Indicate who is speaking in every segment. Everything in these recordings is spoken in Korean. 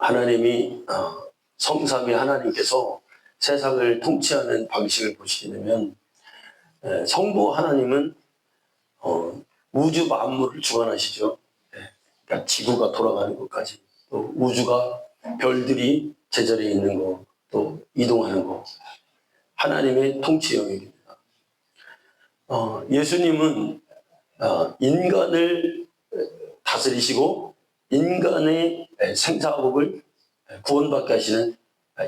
Speaker 1: 하나님이 성삼위 하나님께서 세상을 통치하는 방식을 보시게 되면 성부 하나님은 우주 만물을 주관하시죠. 그러니까 지구가 돌아가는 것까지, 또 우주가 별들이 제자리에 있는 거, 또 이동하는 거, 하나님의 통치 영역입니다. 예수님은 인간을 다스리시고 인간의 생사복을 구원받게 하시는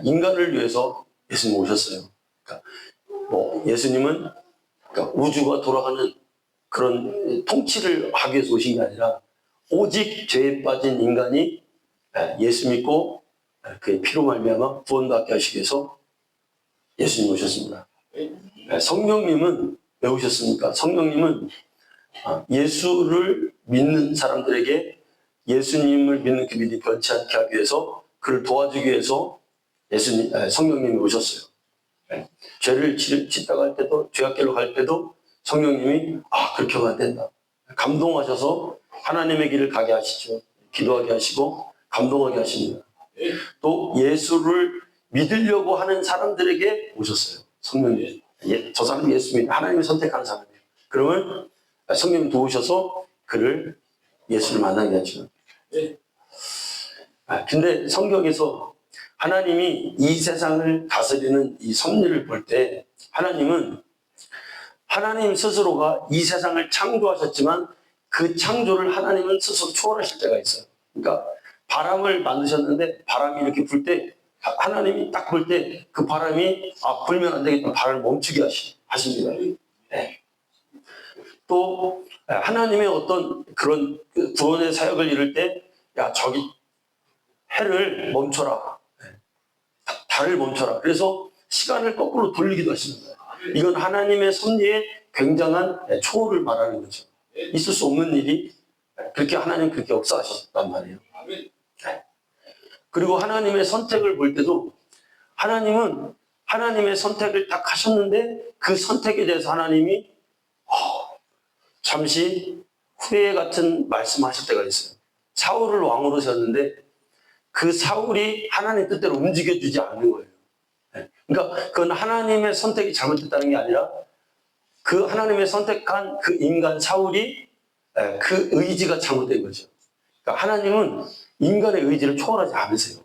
Speaker 1: 인간을 위해서 예수님 오셨어요. 그러니까 예수님은 우주가 돌아가는 그런 통치를 하기 위해서 오신 게 아니라 오직 죄에 빠진 인간이 예수 믿고 그의 피로 말미암아 구원받게 하시기 위해서 예수님 오셨습니다. 성령님은 왜 오셨습니까? 성령님은 예수를 믿는 사람들에게 예수님을 믿는 그 믿음이 변치 않게 하기 위해서 그를 도와주기 위해서 성령님이 오셨어요. 죄를 짓다가 할 때도, 죄악길로 갈 때도 성령님이 그렇게 하면 안 된다. 감동하셔서 하나님의 길을 가게 하시죠. 기도하게 하시고 감동하게 하십니다. 또 예수를 믿으려고 하는 사람들에게 오셨어요. 성령님. 저 사람이 예수 믿는 하나님이 선택하는 사람이에요. 그러면 성령님 도우셔서 그를 예수를 만나게 하죠. 근데 성경에서 하나님이 이 세상을 다스리는 이 섭리를 볼 때 하나님은 하나님 스스로가 이 세상을 창조하셨지만 그 창조를 하나님은 스스로 초월하실 때가 있어요. 그러니까 바람을 만드셨는데 바람이 이렇게 불 때 하나님이 딱 불 때 그 바람이 불면 안 되겠다. 바람을 멈추게 하십니다. 또 하나님의 어떤 그런 구원의 사역을 이룰 때 저기 해를 멈춰라. 달을 멈춰라. 그래서 시간을 거꾸로 돌리기도 하시는 거예요. 이건 하나님의 섭리에 굉장한 초월을 말하는 거죠. 있을 수 없는 일이 그렇게 하나님 그렇게 역사하셨단 말이에요. 그리고 하나님의 선택을 볼 때도 하나님은 하나님의 선택을 딱 하셨는데 그 선택에 대해서 하나님이 잠시 후회 같은 말씀하실 때가 있어요. 사울을 왕으로 세웠는데 그 사울이 하나님 뜻대로 움직여주지 않는 거예요. 그러니까 그건 하나님의 선택이 잘못됐다는 게 아니라 그 하나님의 선택한 그 인간 사울이 그 의지가 잘못된 거죠. 그러니까 하나님은 인간의 의지를 초월하지 않으세요.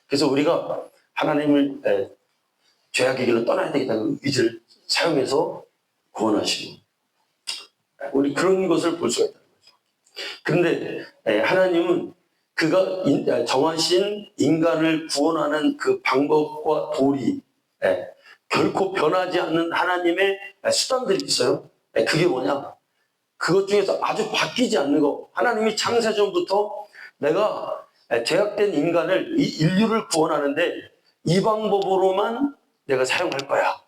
Speaker 1: 그래서 우리가 하나님을 죄악의 길로 떠나야 되겠다는 의지를 사용해서 구원하시고 우리 그런 것을 볼 수가 있다는 거죠. 그런데 하나님은 그가 정하신 인간을 구원하는 그 방법과 도리, 결코 변하지 않는 하나님의 수단들이 있어요. 그게 뭐냐? 그것 중에서 아주 바뀌지 않는 거. 하나님이 창세전부터 내가 죄악된 인간을, 이 인류를 구원하는데 이 방법으로만 내가 사용할 거야.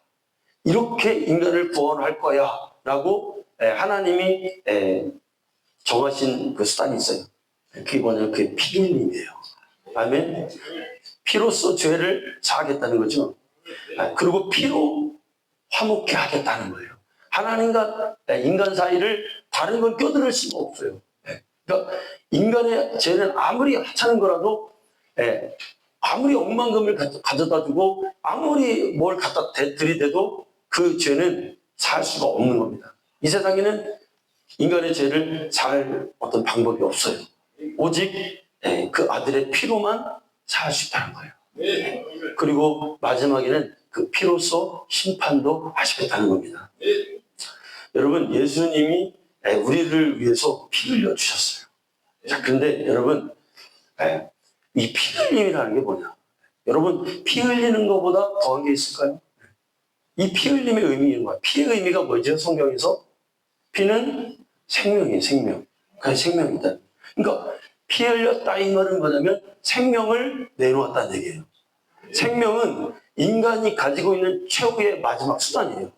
Speaker 1: 이렇게 인간을 구원할 거야. 라고 하나님이 정하신 그 수단이 있어요. 그게 뭐냐면 그게 피 흘림이에요. 아멘. 피로써 죄를 사하겠다는 거죠. 그리고 피로 화목케 하겠다는 거예요. 하나님과 인간 사이를 다른 건 껴들을 수가 없어요. 그러니까 인간의 죄는 아무리 하찮은 거라도 아무리 억만금을 가져다 주고 아무리 뭘 갖다 들이대도 그 죄는 살 수가 없는 겁니다. 이 세상에는 인간의 죄를 살 어떤 방법이 없어요. 오직 그 아들의 피로만 살 수 있다는 거예요. 그리고 마지막에는 그 피로써 심판도 하시겠다는 겁니다. 여러분, 예수님이 우리를 위해서 피 흘려 주셨어요. 자, 그런데 여러분, 이 피 흘림이라는 게 뭐냐? 여러분, 피 흘리는 것보다 더한 게 있을까요? 이 피 흘림의 의미는 뭐야? 피의 의미가 뭐죠? 성경에서 피는 생명이에요. 생명. 그게 생명이다. 그러니까 피 흘렸다 이 말은 뭐냐면 생명을 내놓았다는 얘기예요. 생명은 인간이 가지고 있는 최후의 마지막 수단이에요.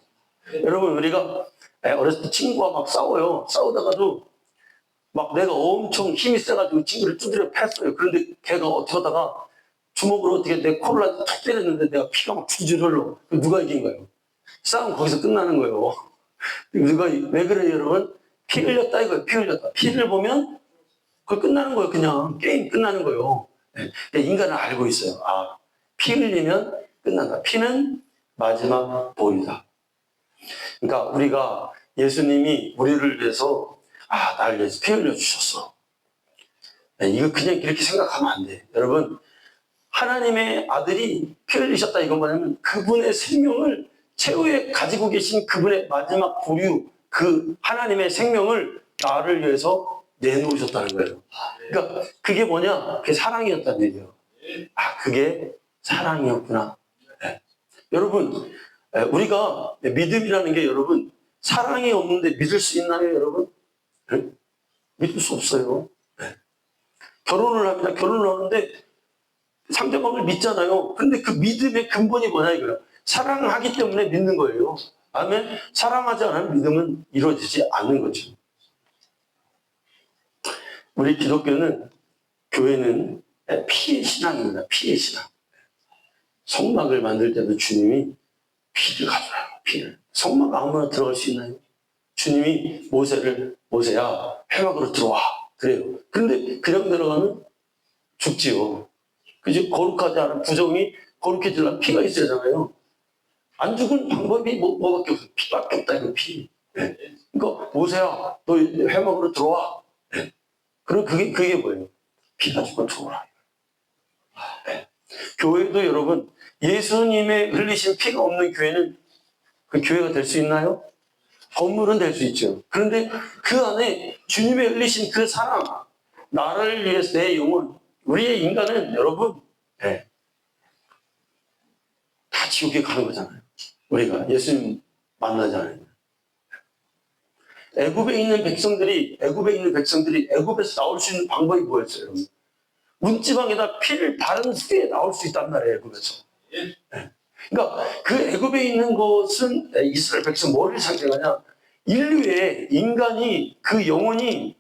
Speaker 1: 여러분, 우리가 어렸을 때 친구와 막 싸워요. 싸우다가도 막 내가 엄청 힘이 세가지고 친구를 두드려 팼어요. 그런데 걔가 어떻게 하다가 주먹으로 어떻게 내 코를 탁 때렸는데 내가 피가 막 줄줄 흘러. 누가 이긴 거예요? 싸움 거기서 끝나는 거예요. 누가, 왜 그래요, 여러분? 피 흘렸다 이거예요. 피 흘렸다. 피를 보면 그거 끝나는 거예요. 그냥 게임 끝나는 거예요. 그러니까 인간은 알고 있어요. 아, 피 흘리면 끝난다. 피는 마지막 보이다. 그러니까 우리가 예수님이 우리를 위해서 나를 위해서 피 흘려주셨어. 이거 그냥 이렇게 생각하면 안 돼. 여러분, 하나님의 아들이 피 흘리셨다 이건 뭐냐면 그분의 생명을 최후에 가지고 계신 그분의 마지막 보류, 그 하나님의 생명을 나를 위해서 내놓으셨다는 거예요. 그러니까 그게 뭐냐? 그게 사랑이었다는 얘기예요. 그게 사랑이었구나. 네. 여러분, 우리가 믿음이라는 게 여러분 사랑이 없는데 믿을 수 있나요, 여러분? 네? 믿을 수 없어요. 네. 결혼을 합니다. 결혼을 하는데 상대방을 믿잖아요. 근데 그 믿음의 근본이 뭐냐 이거예요. 사랑하기 때문에 믿는 거예요. 아멘. 사랑하지 않으면 믿음은 이루어지지 않는 거죠. 우리 기독교는 교회는 피의 신앙입니다. 피의 신앙. 성막을 만들 때도 주님이 피를 가져와요. 피를. 성막 아무나 들어갈 수 있나요? 주님이 모세야 회막으로 들어와. 그래요. 그런데 그냥 들어가면 죽지요. 그죠? 거룩하지 않은 부정이 거룩해지려면 피가 있어야 하잖아요. 안 죽은 방법이 뭐밖에 없어요. 피밖에 없다, 이거 피. 네. 그러니까, 모세야, 너 회막으로 들어와. 네. 그럼 그게 뭐예요? 피 가지고 들어오라. 네. 교회도 여러분, 예수님의 흘리신 피가 없는 교회는 그 교회가 될 수 있나요? 건물은 될 수 있죠. 그런데 그 안에 주님의 흘리신 그 사랑, 나를 위해서 내 영혼, 우리의 인간은 여러분, 네. 다 지옥에 가는 거잖아요. 우리가 예수님 만나잖아요. 애굽에 있는 백성들이 애굽에서 나올 수 있는 방법이 뭐였어요, 여러분? 문지방에다 피를 바른 후에 나올 수 있단 말이에요, 애굽에서. 네. 그러니까 그 애굽에 있는 것은 이스라엘 백성 뭐를 상징하냐? 인류의 인간이 그 영혼이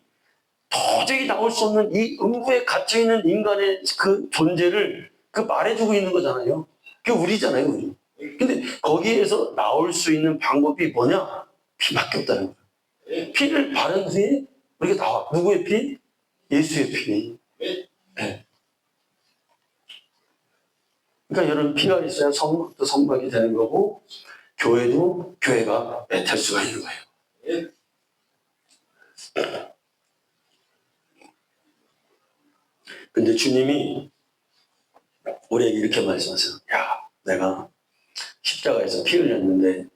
Speaker 1: 도저히 나올 수 없는 이 음부에 갇혀 있는 인간의 그 존재를 그 말해주고 있는 거잖아요. 그게 우리잖아요, 우리. 근데 거기에서 나올 수 있는 방법이 뭐냐? 피밖에 없다는 거예요. 피를 바른 후에 우리가 나와. 누구의 피? 예수의 피. 네. 그러니까 여러분 피가 있어야 성막도 성막이 되는 거고 교회도 교회가 될 수가 있는 거예요. 근데 주님이 우리에게 이렇게 말씀하세요. 야, 내가 십자가에서 피 흘렸는데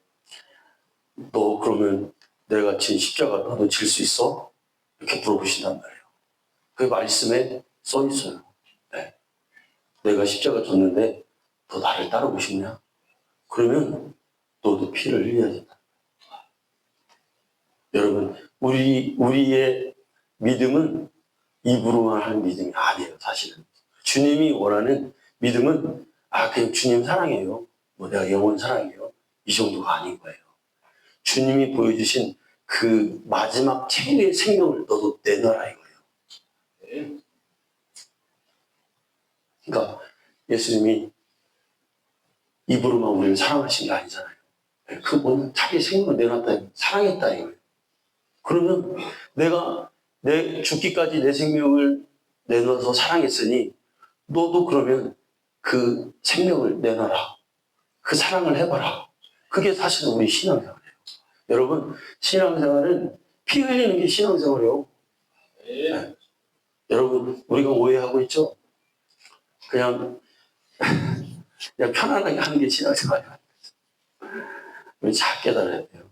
Speaker 1: 너 그러면 내가 진 십자가 너도 질 수 있어? 이렇게 물어보신단 말이에요. 그 말씀에 써 있어요. 네. 내가 십자가 졌는데 너 나를 따르고 싶냐? 그러면 너도 피를 흘려야 된다. 여러분, 우리의 믿음은 입으로만 하는 믿음이 아니에요, 사실은. 주님이 원하는 믿음은 그냥 주님 사랑해요. 내가 영원 사랑해요. 이 정도가 아닌 거예요. 주님이 보여주신 그 마지막 최후의 생명을 너도 내놔라 이거예요. 그러니까 예수님이 입으로만 우리를 사랑하신 게 아니잖아요. 그분은 자기 생명을 내놨다, 사랑했다 이거예요. 그러면 내가 내 죽기까지 내 생명을 내놔서 사랑했으니 너도 그러면 그 생명을 내놔라. 그 사랑을 해봐라. 그게 사실은 우리 신앙생활이에요. 여러분, 신앙생활은 피 흘리는 게 신앙생활이에요. 네. 여러분, 우리가 오해하고 있죠? 그냥 편안하게 하는 게 신앙생활이에요. 우리 잘 깨달아야 돼요.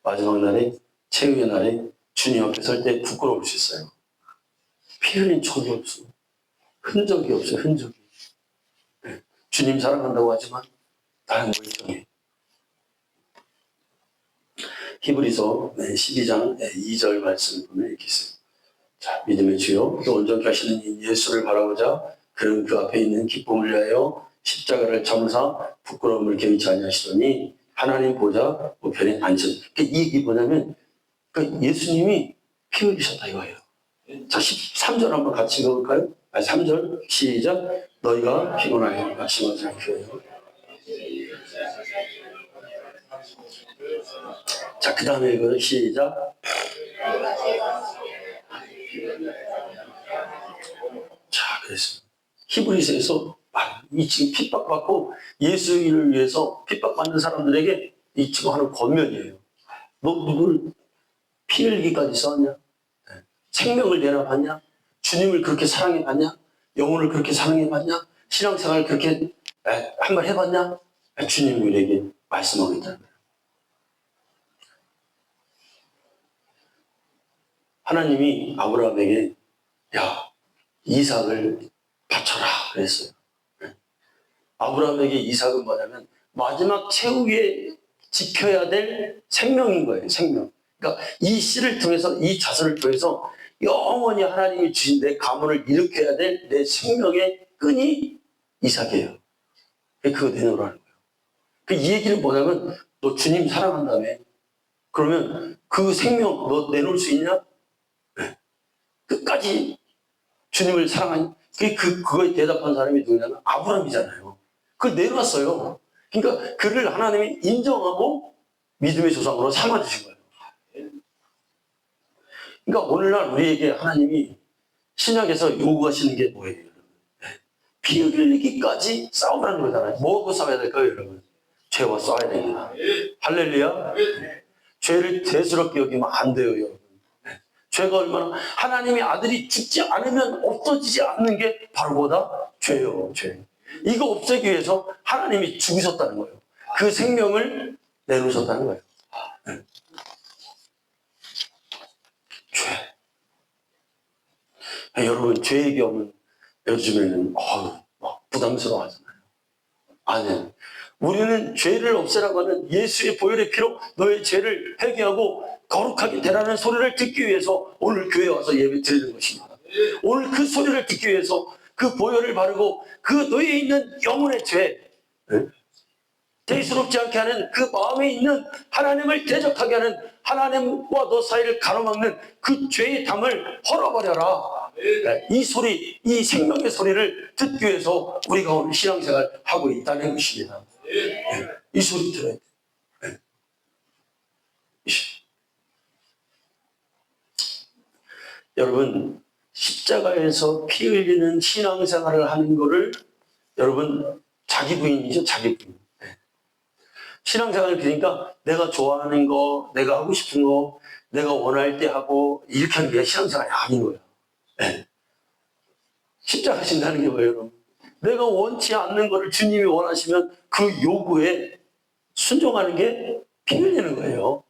Speaker 1: 마지막 날에, 최후의 날에 주님 앞에 설 때 부끄러울 수 있어요. 피 흘린 적이 없어. 흔적이 없어요, 흔적이. 네. 주님 사랑한다고 하지만 나는 멀쩡해. 히브리서 12장 2절 말씀을 보면 이렇게 있어요. 자, 믿음의 주요 또 온전케 하시는 이 예수를 바라보자. 그는 그 앞에 있는 기쁨을 위하여 십자가를 참으사 부끄러움을 개의치 아니하시더니 하나님 보좌 우편에 앉으셨다. 이 얘기 뭐냐면 예수님이 피 흘리셨다 이거예요. 자, 13절 한번 같이 읽어볼까요? 3절 시작. 너희가 피곤하여 낙심하지 않게 해요. 자, 그 다음에 이거 시작. 자, 그랬어요. 히브리서에서 이 지금 핍박받고 예수 일을 위해서 핍박받는 사람들에게 이 지금 하는 권면이에요. 너 누굴 피 흘리기까지 써왔냐? 생명을 내려봤냐? 주님을 그렇게 사랑해봤냐? 영혼을 그렇게 사랑해봤냐? 신앙생활을 그렇게 한번 해봤냐? 주님이 우리에게 말씀하고 있다는 거예요. 하나님이 아브라함에게 야, 이삭을 바쳐라 그랬어요. 아브라함에게 이삭은 뭐냐면 마지막 최후에 지켜야 될 생명인 거예요. 생명. 그러니까 이 씨를 통해서, 이 자손을 통해서 영원히 하나님이 주신 내 가문을 일으켜야 될 내 생명의 끈이 이삭이에요. 그거 내놓으라는 거예요. 이 얘기는 뭐냐면 너 주님 사랑한다며. 그러면 그 생명 너 내놓을 수 있냐? 네. 끝까지 주님을 사랑한 그거에 대답한 사람이 누구냐면 아브라함이잖아요. 그걸 내놓았어요. 그러니까 그를 하나님이 인정하고 믿음의 조상으로 삼아주신 거예요. 그러니까 오늘날 우리에게 하나님이 신약에서 요구하시는 게 뭐예요, 여러분? 피 흘리기까지 싸우라는 거잖아요. 뭐하고 싸워야 될까요, 여러분? 죄와 싸워야 됩니다. 할렐루야. 죄를 대수롭게 여기면 안 돼요, 여러분. 죄가 얼마나, 하나님의 아들이 죽지 않으면 없어지지 않는 게 바로 뭐다? 죄요, 죄. 이거 없애기 위해서 하나님이 죽으셨다는 거예요. 그 생명을 내놓으셨다는 거예요. 죄. 여러분, 죄 얘기하면 요즘에는 막 부담스러워 하잖아요. 아니에요. 우리는 죄를 없애라고 하는 예수의 보혈의 피로 너의 죄를 회개하고 거룩하게 되라는 소리를 듣기 위해서 오늘 교회에 와서 예배 드리는 것입니다. 오늘 그 소리를 듣기 위해서 그 보혈을 바르고 그 너에 있는 영혼의 죄, 대수롭지 않게 하는 그 마음에 있는 하나님을 대적하게 하는 하나님과 너 사이를 가로막는 그 죄의 담을 헐어버려라. 이 소리, 이 생명의 소리를 듣기 위해서 우리가 오늘 신앙생활을 하고 있다는 것입니다. 이 소리 들어야 돼. 여러분, 십자가에서 피 흘리는 신앙생활을 하는 거를 여러분 자기 부인이죠, 자기 부인. 신앙생활을 그러니까 내가 좋아하는 거, 내가 하고 싶은 거, 내가 원할 때 하고 이렇게 하는 게 신앙생활이 아닌 거예요. 네. 십자가 신다는 게 뭐예요, 여러분? 내가 원치 않는 거를 주님이 원하시면 그 요구에 순종하는 게 피 흘리는 거예요.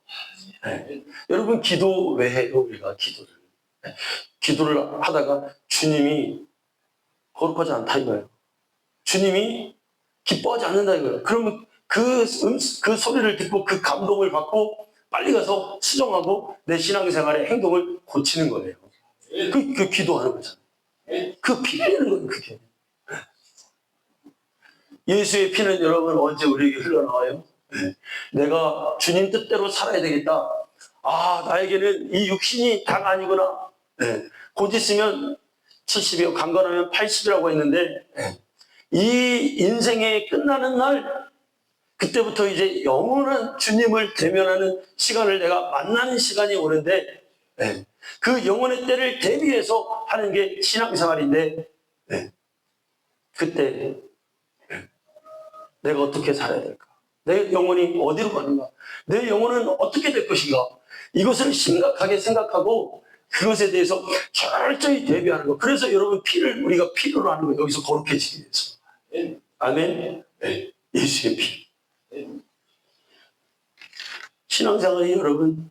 Speaker 1: 네. 여러분, 기도 왜 해요, 우리가 기도를? 네. 기도를 하다가 주님이 거룩하지 않다 이거예요. 주님이 기뻐하지 않는다 이거예요. 그러면 그 소리를 듣고 그 감동을 받고 빨리 가서 수정하고 내 신앙생활의 행동을 고치는 거예요. 그 기도하는 거잖아요. 그 피 흘리는 거예요, 그게. 예수의 피는 여러분 언제 우리에게 흘러나와요? 내가 주님 뜻대로 살아야 되겠다. 나에게는 이 육신이 다가 아니구나. 곧 있으면 70이요, 강건하면 80이라고 했는데 이 인생이 끝나는 날 그때부터 이제 영원한 주님을 대면하는 시간을 내가 만나는 시간이 오는데 그 영혼의 때를 대비해서 하는 게 신앙생활인데 그때 내가 어떻게 살아야 될까? 내 영혼이 어디로 가는가? 내 영혼은 어떻게 될 것인가? 이것을 심각하게 생각하고 그것에 대해서 철저히 대비하는 거. 그래서 여러분 피를 우리가 필요로 하는 거예요. 여기서 거룩해지기 위해서. 아멘. 예수의 피. 신앙생활이 여러분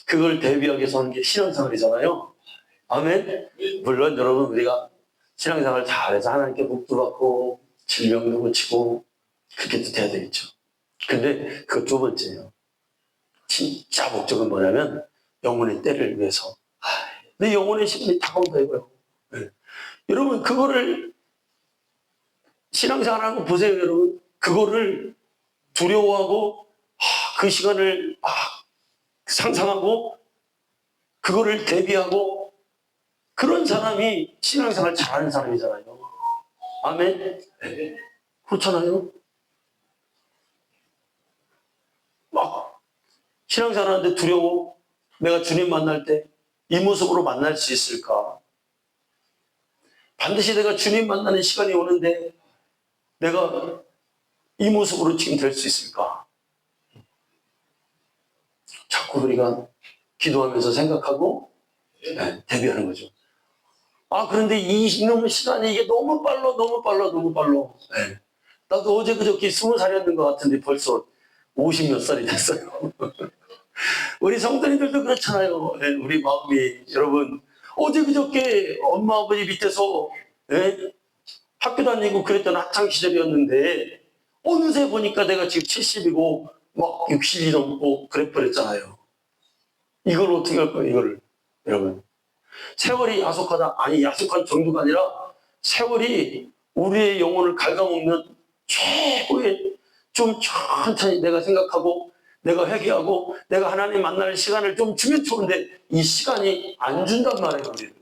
Speaker 1: 그걸 대비하기 위해서 하는 게 신앙생활이잖아요. 아멘. 물론 여러분 우리가 신앙생활 잘해서 하나님께 복도 받고 질병도 고치고 그렇게 돼야 되겠죠. 근데 그 두 번째예요. 진짜 목적은 뭐냐면 영혼의 때를 위해서. 내 영혼의 시간이 다가온다 이거예요. 여러분 그거를 신앙생활하는 거 보세요, 여러분. 그거를 두려워하고 그 시간을 상상하고 그거를 대비하고 그런 사람이 신앙생활 잘하는 사람이잖아요. 아멘. 그렇잖아요. 막 신앙생활 하는데 두려워. 내가 주님 만날 때 이 모습으로 만날 수 있을까? 반드시 내가 주님 만나는 시간이 오는데 내가 이 모습으로 지금 될 수 있을까? 자꾸 우리가 기도하면서 생각하고 대비하는 거죠. 그런데 이놈의 시간이 이게 너무 빨라. 나도 어제 그저께 20살이었는 것 같은데 벌써 50 몇 살이 됐어요. 우리 성도님들도 그렇잖아요. 우리 마음이, 여러분, 어제 그저께 엄마 아버지 밑에서 학교 다니고 그랬던 학창 시절이었는데 어느새 보니까 내가 지금 70이고 막 60이 넘고 그랬잖아요. 이걸 어떻게 할 거예요, 이거를. 여러분, 세월이 야속하다. 아니, 야속한 정도가 아니라 세월이 우리의 영혼을 갉아먹는 최고의, 좀 천천히 내가 생각하고 내가 회개하고 내가 하나님 만날 시간을 좀 주면 좋은데 이 시간이 안 준단 말이에요, 우리를.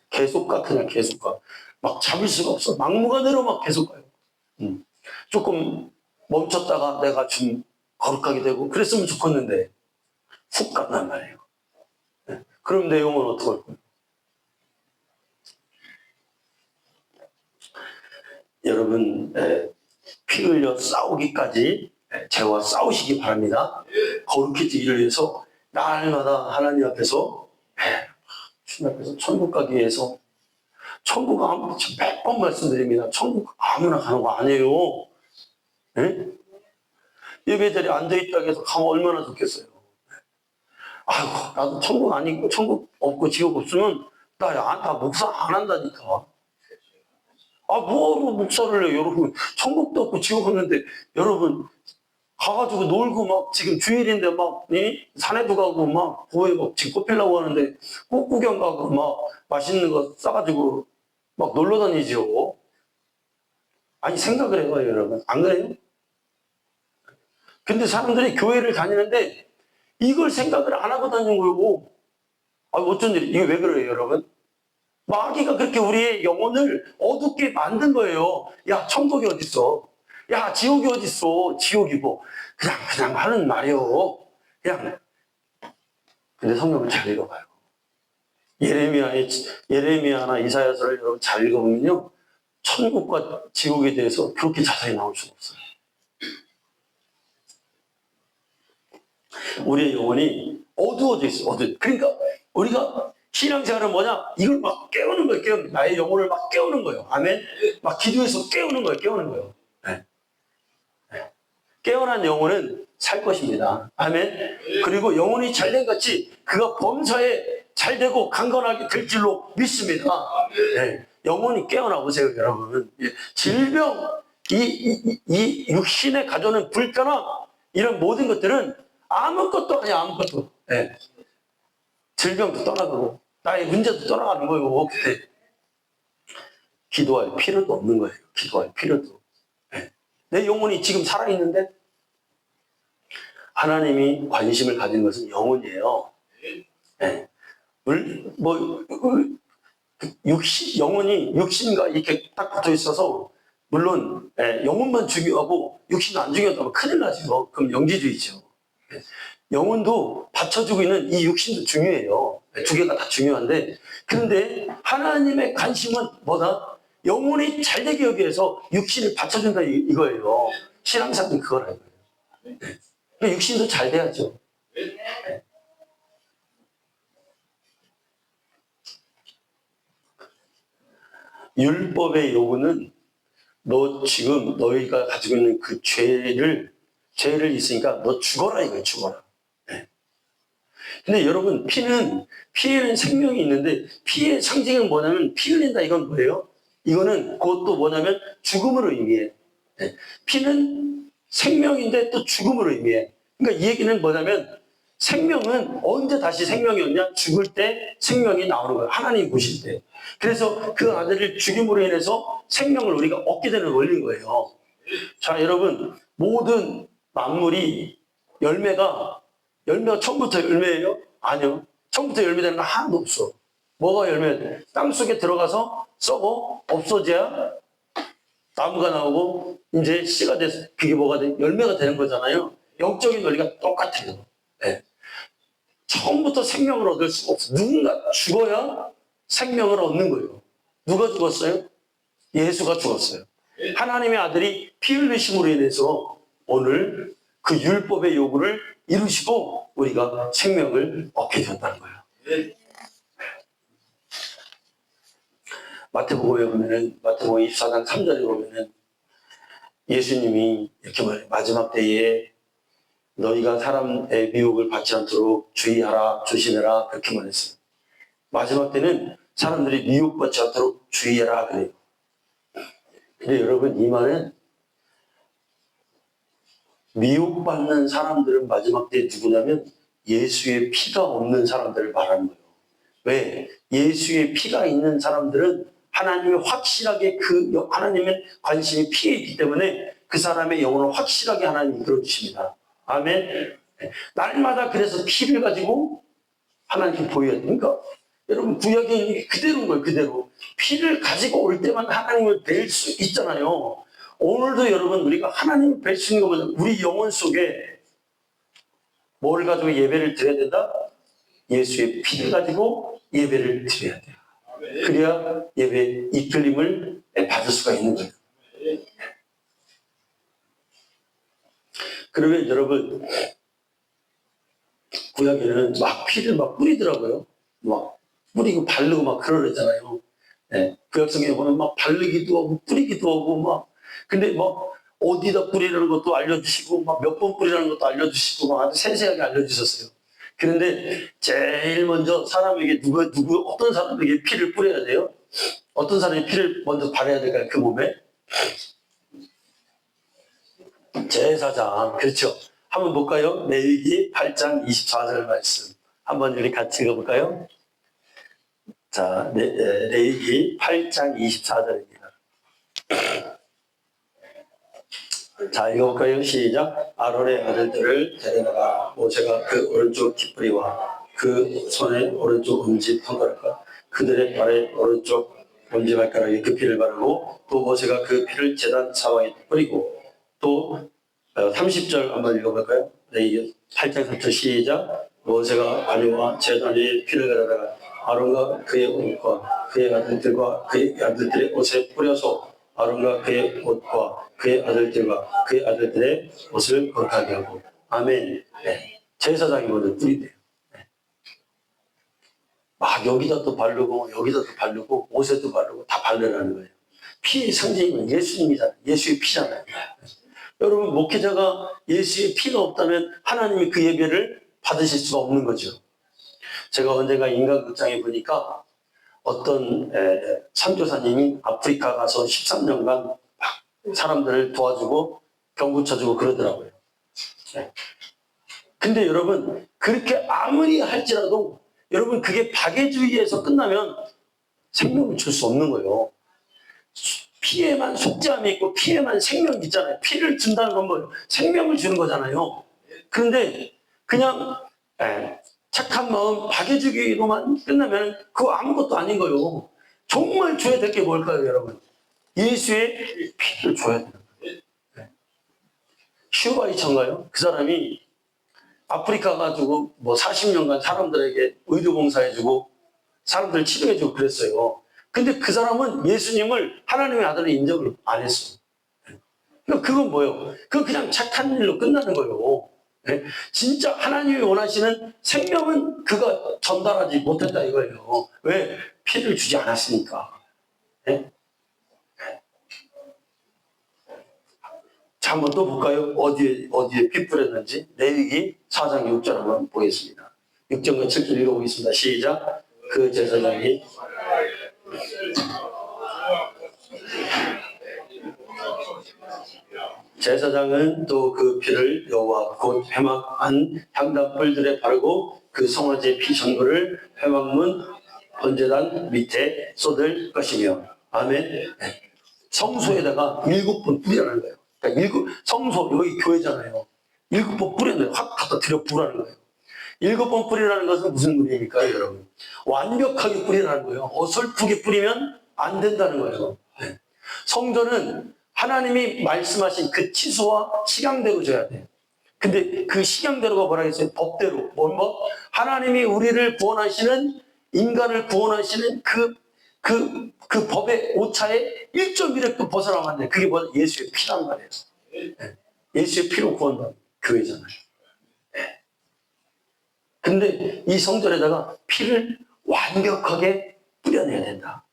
Speaker 1: 계속 가, 그냥 계속 가. 막 잡을 수가 없어. 막무가내로 막 계속 가요. 조금 멈췄다가 내가 좀 거룩하게 되고 그랬으면 좋겠는데 훅 간단 말이에요. 그럼 내 영혼은 어떻게 할 거예요? 여러분, 피 흘려 싸우기까지 저와 싸우시기 바랍니다. 거룩해지기를 위해서 날마다 하나님 앞에서 주님 앞에서 천국 가기 위해서. 천국 몇 번 말씀드립니다. 천국 아무나 가는 거 아니에요. 예배 자리에 앉아있다고 해서 가면 얼마나 좋겠어요. 아이고, 나도 천국 아니고 천국 없고 지옥 없으면 나 목사 안 한다니까. 뭐로 목사를 해요, 여러분. 천국도 없고 지옥 없는데 여러분 가가지고 놀고 막 지금 주일인데 막 산에도 가고 막 고에 막 지금 꽃피려고 하는데 꽃 구경 가고 막 맛있는 거 싸가지고 막 놀러 다니죠. 아니, 생각을 해봐요, 여러분. 안 그래요? 근데 사람들이 교회를 다니는데 이걸 생각을 안 하고 다니는 거고. 어쩐 일, 이게 왜 그래요, 여러분? 마귀가 그렇게 우리의 영혼을 어둡게 만든 거예요. 야, 천국이 어딨어? 야, 지옥이 어딨어? 지옥이 뭐 그냥 하는 말이요. 그냥. 근데 성경을 잘 읽어봐요. 예레미야나 이사야서를 여러분 잘 읽어보면요, 천국과 지옥에 대해서 그렇게 자세히 나올 수가 없어요. 우리의 영혼이 어두워져 있어. 그러니까 우리가 신앙생활은 뭐냐? 이걸 막 깨우는 거예요. 나의 영혼을 막 깨우는 거예요. 아멘. 막 기도해서 깨우는 거예요. 깨어난 영혼은 살 것입니다. 아멘. 그리고 영혼이 잘된 같이 그가 범사에 잘되고 강건하게 될 줄로 믿습니다. 영혼이 깨어나 보세요, 여러분. 질병, 이 육신에 가져오는 불편함, 이런 모든 것들은 아무것도 아니야, 아무것도. 질병도 떠나가고 나의 문제도 떠나가는 거예요. 그때 기도할 필요도 없는 거예요. 기도할 필요도. 내 영혼이 지금 살아있는데 하나님이 관심을 가진 것은 영혼이에요. 영혼이 육신과 이렇게 딱 붙어 있어서 물론 영혼만 중요하고 육신은 안 중요하다면 큰일 나죠. 그럼 영지주의죠. 영혼도 받쳐주고 있는 이 육신도 중요해요. 두 개가 다 중요한데, 그런데 하나님의 관심은 뭐다? 영혼이 잘되게 하기 위해서 육신을 받쳐준다 이거예요. 신앙사는 그거라 이거예요. 육신도 잘 돼야죠. 율법의 요구는 너 지금 너희가 가지고 있는 그 죄를 있으니까 너 죽어라 이거예요. 죽어라. 근데 여러분, 피에는 생명이 있는데 피의 상징은 뭐냐면, 피 흘린다 이건 뭐예요? 이거는 그것도 뭐냐면 죽음으로 의미해. 피는 생명인데 또 죽음으로 의미해. 그러니까 이 얘기는 뭐냐면, 생명은 언제 다시 생명이 없냐? 죽을 때 생명이 나오는 거예요. 하나님 보실 때. 그래서 그 아들을 죽임으로 인해서 생명을 우리가 얻게 되는 원리인 거예요. 자, 여러분, 모든 만물이 열매가 처음부터 열매예요? 아니요. 처음부터 열매되는 거 하나도 없어. 뭐가 열매? 땅속에 들어가서 썩어 없어져야 나무가 나오고 이제 씨가 돼서 그게 뭐가 돼? 열매가 되는 거잖아요. 영적인 원리가 똑같아요. 처음부터 생명을 얻을 수가 없어. 누군가 죽어야 생명을 얻는 거예요. 누가 죽었어요? 예수가 죽었어요. 하나님의 아들이 피 흘리심으로 인해서 오늘 그 율법의 요구를 이루시고 우리가 생명을 얻게 되었다는 거예요. 마태복음에 보면은, 마태복음 24장 3절에 보면은 예수님이 이렇게 말해요. 마지막 때에 너희가 사람의 미혹을 받지 않도록 주의하라, 조심해라, 그렇게 말했어요. 마지막 때는 사람들이 미혹받지 않도록 주의해라 그래요. 근데 여러분, 이 말은 미혹받는 사람들은 마지막 때 누구냐면 예수의 피가 없는 사람들을 말하는 거예요. 왜? 예수의 피가 있는 사람들은 하나님이 확실하게 하나님의 관심이 피에 있기 때문에 그 사람의 영혼을 확실하게 하나님이 이끌어주십니다. 아멘. 날마다 그래서 피를 가지고 하나님께 보여야 돼요. 그러니까 여러분, 구약이 그대로인 거예요. 그대로 피를 가지고 올 때만 하나님을 뵐 수 있잖아요. 오늘도 여러분, 우리가 하나님을 뵐 수 있는 거죠. 우리 영혼 속에 뭘 가지고 예배를 드려야 된다? 예수의 피를 가지고 예배를 드려야 돼요. 그래야 예배 이끌림을 받을 수가 있는 거예요. 그러면 여러분, 구약에는 막 피를 막 뿌리더라고요. 막 뿌리고 바르고 막 그러잖아요. 네. 구약성경에 보면 막 바르기도 하고 뿌리기도 하고 막, 근데 막 어디다 뿌리라는 것도 알려주시고 막 몇 번 뿌리라는 것도 알려주시고 막 아주 세세하게 알려주셨어요. 그런데 제일 먼저 사람에게 어떤 사람에게 피를 뿌려야 돼요? 어떤 사람이 피를 먼저 바르야 될까요? 그 몸에? 제사장. 그렇죠. 한번 볼까요? 레위기 8장 24절 말씀. 한번 우리 같이 읽어볼까요? 자, 레위기 8장 24절입니다. 자, 읽어볼까요? 시작. 아론의 아들들을 데려다가 모세가 그 오른쪽 깃뿌리와 그 손의 오른쪽 엄지손가락과 그들의 발의 오른쪽 엄지발가락에 그 피를 바르고 또 모세가 그 피를 제단 사방에 뿌리고 또 30절 한번 읽어볼까요? 네, 8장 3절 시작. 모세가 아내와 제단에 피를 가져다가 아론과 그의 옷과 그의 아들들과 그의 아들들의 옷에 뿌려서 아론과 그의 옷과 그의 아들들과 그의 아들들의 옷을 거룩하게 하고. 아멘. 네. 제사장이 먼저 뿌리대요. 네. 막 여기다 또 바르고 여기다 또 바르고 옷에도 바르고 다 바르라는 거예요. 피의 상징은 예수님이잖아요. 예수의 피잖아요. 여러분, 목회자가 예수의 피가 없다면 하나님이 그 예배를 받으실 수가 없는 거죠. 제가 언젠가 인간극장에 보니까 어떤 선교사님이 아프리카 가서 13년간 사람들을 도와주고 병고쳐주고 그러더라고요. 네. 근데 여러분, 그렇게 아무리 할지라도 여러분, 그게 박애주의에서 끝나면 생명을 줄 수 없는 거예요. 피에만 속죄함이 있고 피에만 생명이 있잖아요. 피를 준다는 건 뭐예요? 생명을 주는 거잖아요. 그런데 그냥 착한 마음, 박애주기로만 끝나면 그거 아무것도 아닌 거예요. 정말 줘야 될 게 뭘까요, 여러분? 예수의 피를 줘야 돼요. 슈바이처인가요? 그 사람이 아프리카 가지고 뭐 40년간 사람들에게 의료봉사해주고 사람들 치료해주고 그랬어요. 근데 그 사람은 예수님을 하나님의 아들을 인정을 안 했어요. 그러니까 그건 뭐예요? 그건 그냥 착한 일로 끝나는 거예요. 네? 진짜 하나님이 원하시는 생명은 그가 전달하지 못했다 이거예요. 왜? 피를 주지 않았으니까. 네? 자, 한번 또 볼까요? 어디에 피 뿌렸는지. 레위기 4장 6절 한번 보겠습니다. 6절과 7절 읽어보겠습니다. 시작. 그 제사장이 제사장은 또 그 피를 여호와 곧 회막한 향단불들에 바르고 그 송아지 피 전부를 회막문 번제단 밑에 쏟을 것이며. 아멘. 성소에다가 7번 뿌리라는 거예요. 그러니까 성소, 여기 교회잖아요. 7번 뿌리는 확 갖다 들여 부으라는 거예요. 7번 뿌리라는 것은 무슨 의미입니까, 여러분? 완벽하게 뿌리라는 거예요. 어설프게 뿌리면 안 된다는 거예요. 성전은 하나님이 말씀하신 그 치수와 식양대로 줘야 돼요. 근데 그 식양대로가 뭐라 했어요? 법대로. 하나님이 우리를 구원하시는, 인간을 구원하시는 그 그 법의 오차에 1.1획도 벗어나면 안 돼. 그게 뭐야? 예수의 피란 말이에요. 예. 예수의 피로 구원받는 교회잖아요. 예. 근데 이 성전에다가 피를 완벽하게 뿌려내야 된다.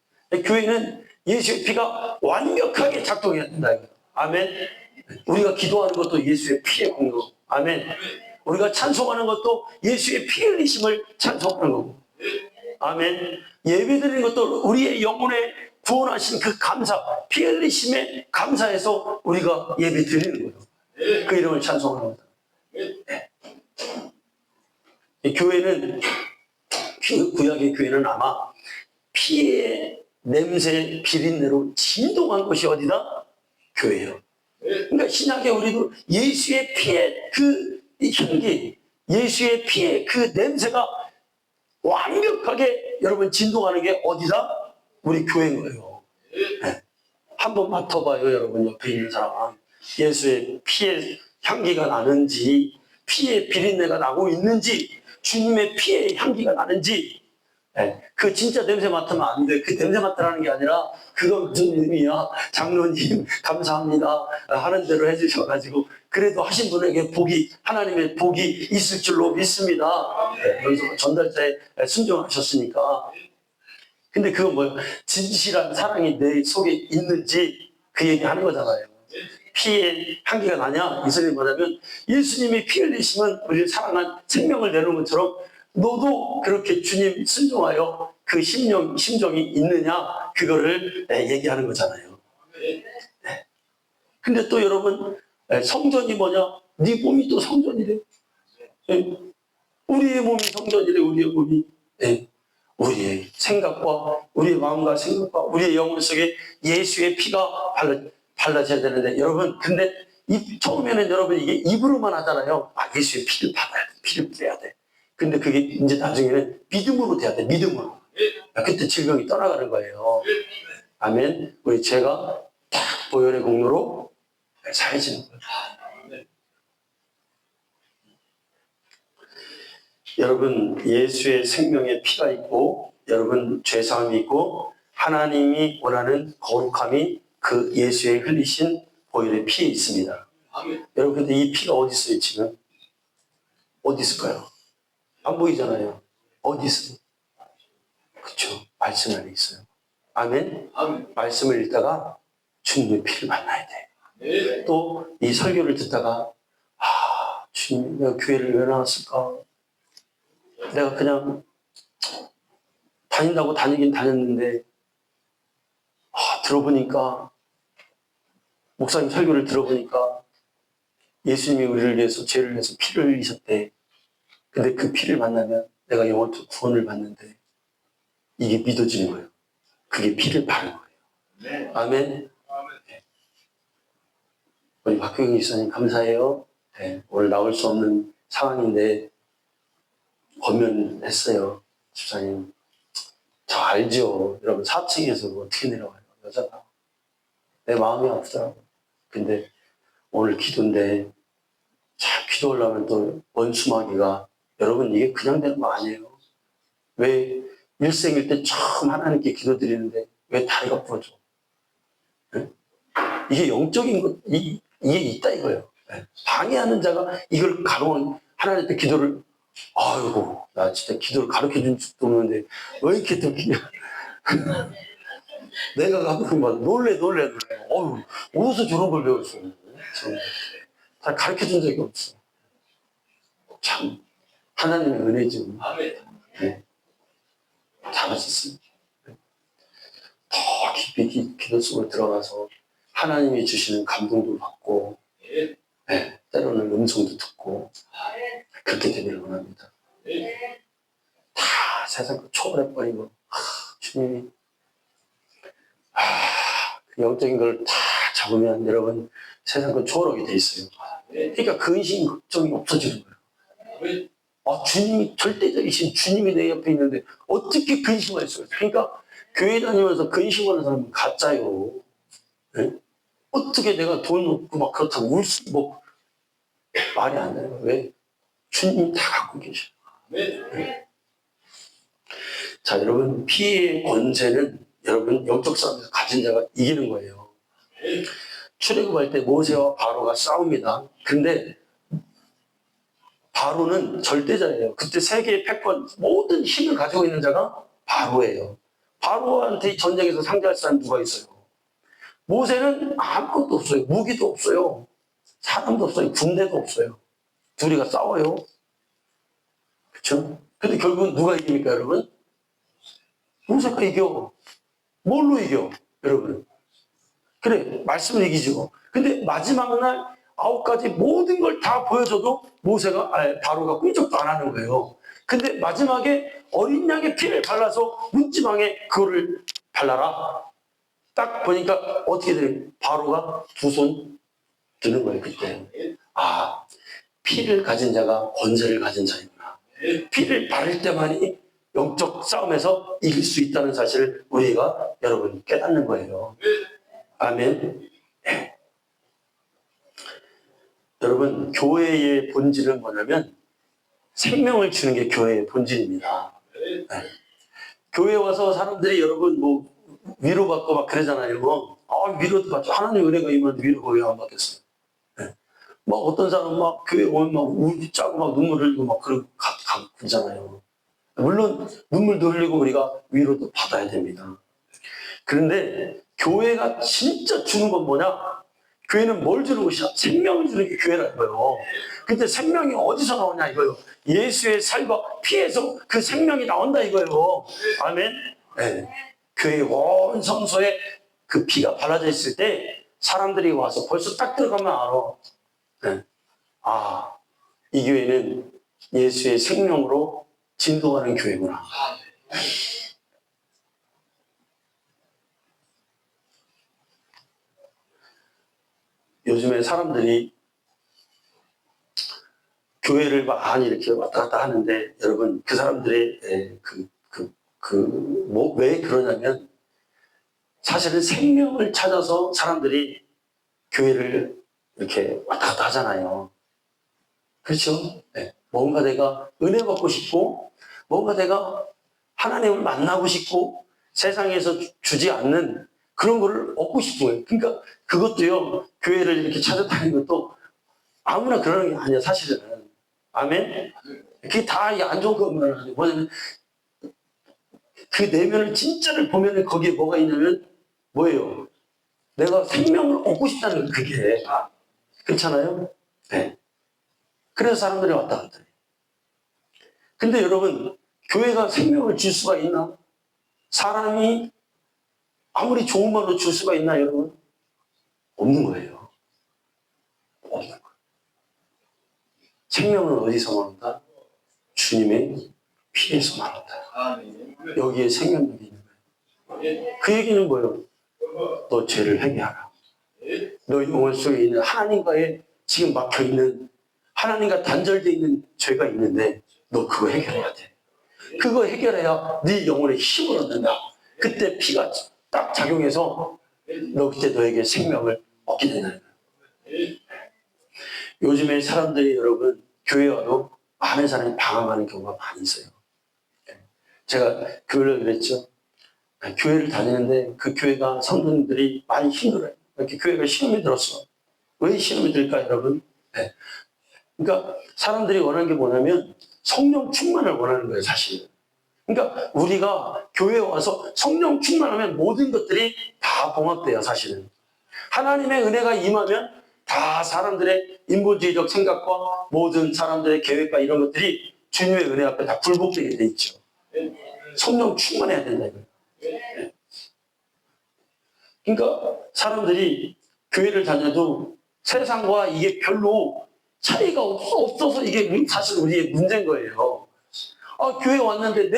Speaker 1: 교회는 예수의 피가 완벽하게 작동해야 된다. 아멘. 우리가 기도하는 것도 예수의 피의 공로. 아멘. 우리가 찬송하는 것도 예수의 피 흘리심을 찬송하는 거고. 아멘. 예배드리는 것도 우리의 영혼에 구원하신 그 감사, 피 흘리심에 감사해서 우리가 예배 드리는 거예요. 그 이름을 찬송하는 거다. 네. 교회는, 구약의 교회는 아마 피의 냄새 비린내로 진동한 곳이 어디다? 교회예요. 그러니까 신약에 우리도 예수의 피의 그 향기, 예수의 피의 그 냄새가 완벽하게 여러분 진동하는 게 어디다? 우리 교회인 거예요. 네. 한번 맡아봐요, 여러분. 옆에 있는 사람. 예수의 피의 향기가 나는지, 피의 비린내가 나고 있는지, 주님의 피의 향기가 나는지. 네. 그 진짜 냄새 맡으면 안 돼. 그 냄새 맡으라는 게 아니라 그거 무슨 의미야? 장로님 감사합니다 하는 대로 해주셔가지고 그래도 하신 분에게 복이, 하나님의 복이 있을 줄로 믿습니다. 네. 여기서 전달자에 순종하셨으니까. 근데 그건 뭐예요? 진실한 사랑이 내 속에 있는지 그 얘기하는 거잖아요. 피의 향기가 나냐? 이스라엘 뭐냐면 예수님이 피 흘리시면 우리를 사랑한 생명을 내놓은 것처럼 너도 그렇게 주님 순종하여 그 심정이 있느냐? 그거를 얘기하는 거잖아요. 네. 근데 또 여러분, 성전이 뭐냐? 네 몸이 또 성전이래. 네. 우리의 몸이 성전이래, 우리의 몸이. 네. 우리의 생각과 우리의 마음과 생각과 우리의 영혼 속에 예수의 피가 발라져야 되는데, 여러분, 근데 처음에는 여러분 이게 입으로만 하잖아요. 아, 예수의 피를 받아야 돼. 피를 뿌려야 돼. 근데 그게 이제 나중에는 믿음으로 돼야 돼. 믿음으로. 그때 질병이 떠나가는 거예요. 아멘. 우리 죄가 딱 보혈의 공로로 사해지는 거예요. 여러분, 예수의 생명의 피가 있고, 여러분 죄사함이 있고, 하나님이 원하는 거룩함이 그 예수의 흘리신 보혈의 피에 있습니다. 아멘. 여러분, 근데 이 피가 어디 있어요, 지금? 어디 있을까요? 안 보이잖아요. 어디 있어요? 그렇죠. 말씀 안에 있어요. 아멘. 아멘. 말씀을 읽다가 주님의 피를 만나야 돼. 네. 또 이 설교를 듣다가 주님, 내가 교회를 왜 나왔을까? 내가 그냥 다닌다고 다니긴 다녔는데 들어보니까, 목사님 설교를 들어보니까 예수님이 우리를 위해서, 죄를 위해서 피를 흘리셨대. 근데 그 피를 만나면 내가 영원토록 구원을 받는데, 이게 믿어지는 거예요. 그게 피를 바른 거예요. 네. 아멘. 네. 우리 박효경 기사님 감사해요. 네. 오늘 나올 수 없는 상황인데 권면했어요. 집사님. 저 알죠. 여러분 4층에서 어떻게 내려와요. 여자가. 내 마음이 아프더라고. 근데 오늘 기도인데 참 기도하려면 또 원수마귀가, 여러분 이게 그냥 되는 거 아니에요. 왜 일생일 때 처음 하나님께 기도드리는데 왜 다리가 부러져? 네? 이게 영적인 것, 이게 있다 이거예요. 네? 방해하는 자가 이걸 가로운 하나님께 기도를, 아이고 나 진짜 기도를 가르쳐준 적도 없는데 왜 이렇게 또 내가 가끔 놀래. 어휴, 어디서 저런 걸 배웠어? 다 가르쳐준 적이 없어. 참 하나님의 은혜죠. 네. 잘하셨습니다. 더 깊이 기도 속으로 들어가서 하나님이 주시는 감동도 받고, 네, 때로는 음성도 듣고, 그렇게 되기를 원합니다. 다 세상 초월해버리고, 주님이 그 영적인 걸 다 잡으면 여러분 세상 건 초월하게 돼 있어요. 그러니까 근심 걱정이 없어지는 거예요. 주님이 절대적이신 주님이 내 옆에 있는데 어떻게 근심할 수가 있어요? 그러니까 교회 다니면서 근심하는 사람은 가짜요. 네? 어떻게 내가 돈 없고 막 그렇다고 말이 안 돼요. 왜? 주님이 다 갖고 계셔요. 네. 자, 여러분, 피의 권세는 여러분 영적 싸움에서 가진 자가 이기는 거예요. 출애굽할 때 모세와 바로가 싸웁니다. 근데 바로는 절대자예요. 그때 세계의 패권 모든 힘을 가지고 있는 자가 바로예요. 바로한테 전쟁에서 상대할 사람 누가 있어요? 모세는 아무것도 없어요. 무기도 없어요. 사람도 없어요. 군대도 없어요. 둘이가 싸워요. 그렇죠? 근데 결국은 누가 이깁니까, 여러분? 모세가 이겨. 뭘로 이겨, 여러분? 그래, 말씀은 이기죠. 근데 마지막 날 9가지 모든 걸 다 보여줘도 바로가 꿈쩍도 안 하는 거예요. 근데 마지막에 어린 양의 피를 발라서 문지방에 그거를 발라라. 딱 보니까 어떻게 돼요? 바로가 두 손 드는 거예요, 그때. 아, 피를 가진 자가 권세를 가진 자이구나. 피를 바를 때만이 영적 싸움에서 이길 수 있다는 사실을 우리가 여러분 깨닫는 거예요. 아멘. 네. 여러분, 교회의 본질은 뭐냐면 생명을 주는 게 교회의 본질입니다. 네. 교회 와서 사람들이 여러분 뭐 위로받고 막 그러잖아요. 위로도 받죠. 하나님 은혜가 임하는데 위로가 왜 안 받겠어요? 네. 막 어떤 사람 막 교회 오면 막 울짜고 막 눈물 흘리고 막 그러잖아요. 물론 눈물도 흘리고 우리가 위로도 받아야 됩니다. 그런데 교회가 진짜 주는 건 뭐냐? 교회는 뭘 주는 것이야? 생명을 주는 게 교회라는 거예요. 근데 생명이 어디서 나오냐 이거예요. 예수의 살과 피에서 그 생명이 나온다 이거예요. 아멘. 네. 교회 온 성소에 그 피가 발라져 있을 때 사람들이 와서 벌써 딱 들어가면 알아. 네. 아, 이 교회는 예수의 생명으로 진동하는 교회구나. 요즘에 사람들이 교회를 많이 이렇게 왔다 갔다 하는데 여러분 그 사람들의 왜 그러냐면 사실은 생명을 찾아서 사람들이 교회를 이렇게 왔다 갔다 하잖아요. 그렇죠? 네. 뭔가 내가 은혜 받고 싶고 뭔가 내가 하나님을 만나고 싶고 세상에서 주지 않는 그런 거를 얻고 싶은 거예요. 그러니까 그것도요, 교회를 이렇게 찾아다니는 것도 아무나 그러는 게 아니야, 사실은. 아멘? 그게 다 안 좋은 것만 아니고, 뭐냐면, 그 내면을 진짜를 보면 거기에 뭐가 있냐면, 뭐예요? 내가 생명을 얻고 싶다는 거, 그게. 그렇잖아요? 네. 그래서 사람들이 왔다 갔다 해요. 근데 여러분, 교회가 생명을 줄 수가 있나? 사람이 아무리 좋은 말로 줄 수가 있나, 여러분? 없는 거예요. 없는 거예요. 생명은 어디서 나온다? 주님의 피에서 나온다. 여기에 생명력이 있는 거예요. 그 얘기는 뭐예요? 너 죄를 회개하라. 너 영혼 속에 있는 하나님과의 지금 막혀있는 하나님과 단절되어 있는 죄가 있는데 너 그거 해결해야 돼. 그거 해결해야 네 영혼에 힘을 얻는다. 그때 피가 딱 작용해서 그때 너에게 생명을 얻게 되는 거예요. 요즘에 사람들이 여러분 교회 와도 많은 사람이 방황하는 경우가 많이 있어요. 제가 교회를 그랬죠. 교회를 다니는데 그 교회가 성도님들이 많이 힘들어요. 이렇게 교회가 시험이 들었어. 왜 시험이 들까 여러분? 네. 그러니까 사람들이 원하는 게 뭐냐면 성령 충만을 원하는 거예요, 사실. 그러니까 우리가 교회에 와서 성령 충만하면 모든 것들이 다 봉합돼요, 사실은. 하나님의 은혜가 임하면 다 사람들의 인본주의적 생각과 모든 사람들의 계획과 이런 것들이 주님의 은혜 앞에 다 굴복되게 돼 있죠. 성령 충만해야 된다 이거예요. 네. 그러니까 사람들이 교회를 다녀도 세상과 이게 별로 차이가 없어서 이게 사실 우리의 문제인 거예요. 교회 왔는데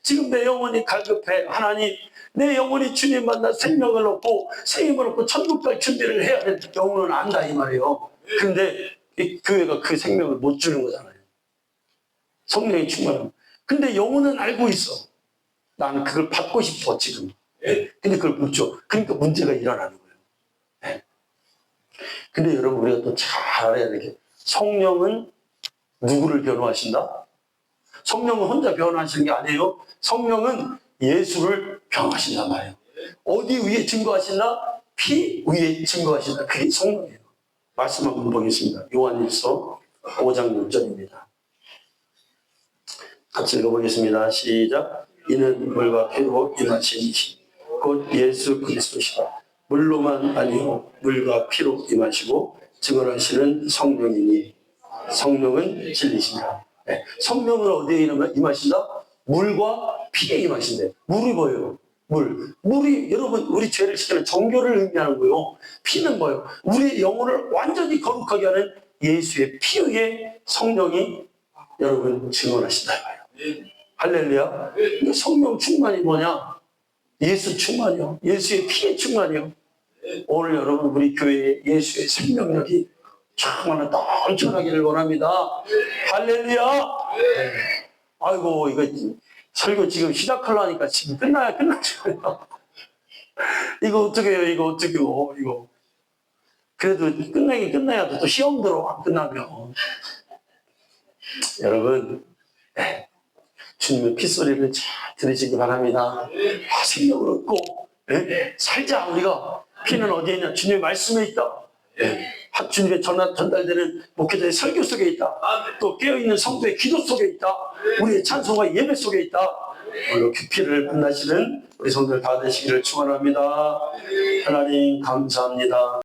Speaker 1: 지금 내 영혼이 갈급해. 하나님, 내 영혼이 주님 만나 생명을 얻고 생명을 얻고 천국 갈 준비를 해야 돼. 영혼은 안다 이 말이에요. 근데 이 교회가 그 생명을 못 주는 거잖아요. 성령이 충만하면. 근데 영혼은 알고 있어. 나는 그걸 받고 싶어 지금. 근데 그걸 못 줘. 그러니까 문제가 일어나는 거예요. 근데 여러분 우리가 또 잘 알아야 될 게 성령은 누구를 변호하신다? 성령은 혼자 변호하시는 게 아니에요. 성령은 예수를 병하신단 말이에요. 어디 위에 증거하신다? 피 위에 증거하신다. 그게 성령이에요. 말씀 한번 보겠습니다. 요한일서 5장 6절입니다. 같이 읽어보겠습니다. 시작. 이는 물과 피로 임하신 이시 곧 예수 그리스도시다. 물로만 아니요 물과 피로 임하시고 증언하시는 성령이니 성령은 진리시니라. 네. 성령은 어디에 임하신다? 물과 피에 임하신대. 물이 뭐예요? 물이 여러분 우리 죄를 씻기는 정결을 의미하는 거예요. 피는 뭐예요? 우리의 영혼을 완전히 거룩하게 하는 예수의 피 위에 성령이 여러분 증언하신다 이거예요. 할렐루야. 그러니까 성령 충만이 뭐냐? 예수 충만이요. 예수의 피의 충만이요. 오늘 여러분 우리 교회에 예수의 생명력이 정말 넘쳐나기를 원합니다. 할렐루야. 아이고 이거 설교 지금 시작하려니까 지금 끝나죠. 이거 어떻게 해요? 이거 그래도 끝나긴 끝나야 돼. 또 시험 들어 안 끝나면. 여러분 주님의 핏소리를 잘 들으시기 바랍니다. 생명을 얻고 살자. 우리가 피는 어디에 있냐? 주님의 말씀에 있다. 주님의 전달되는 목회자의 설교 속에 있다. 또 깨어있는 성도의 기도 속에 있다. 우리의 찬송과 예배 속에 있다. 이렇게 피를 만나시는 우리 성도들 다 되시기를 축원합니다. 하나님 감사합니다.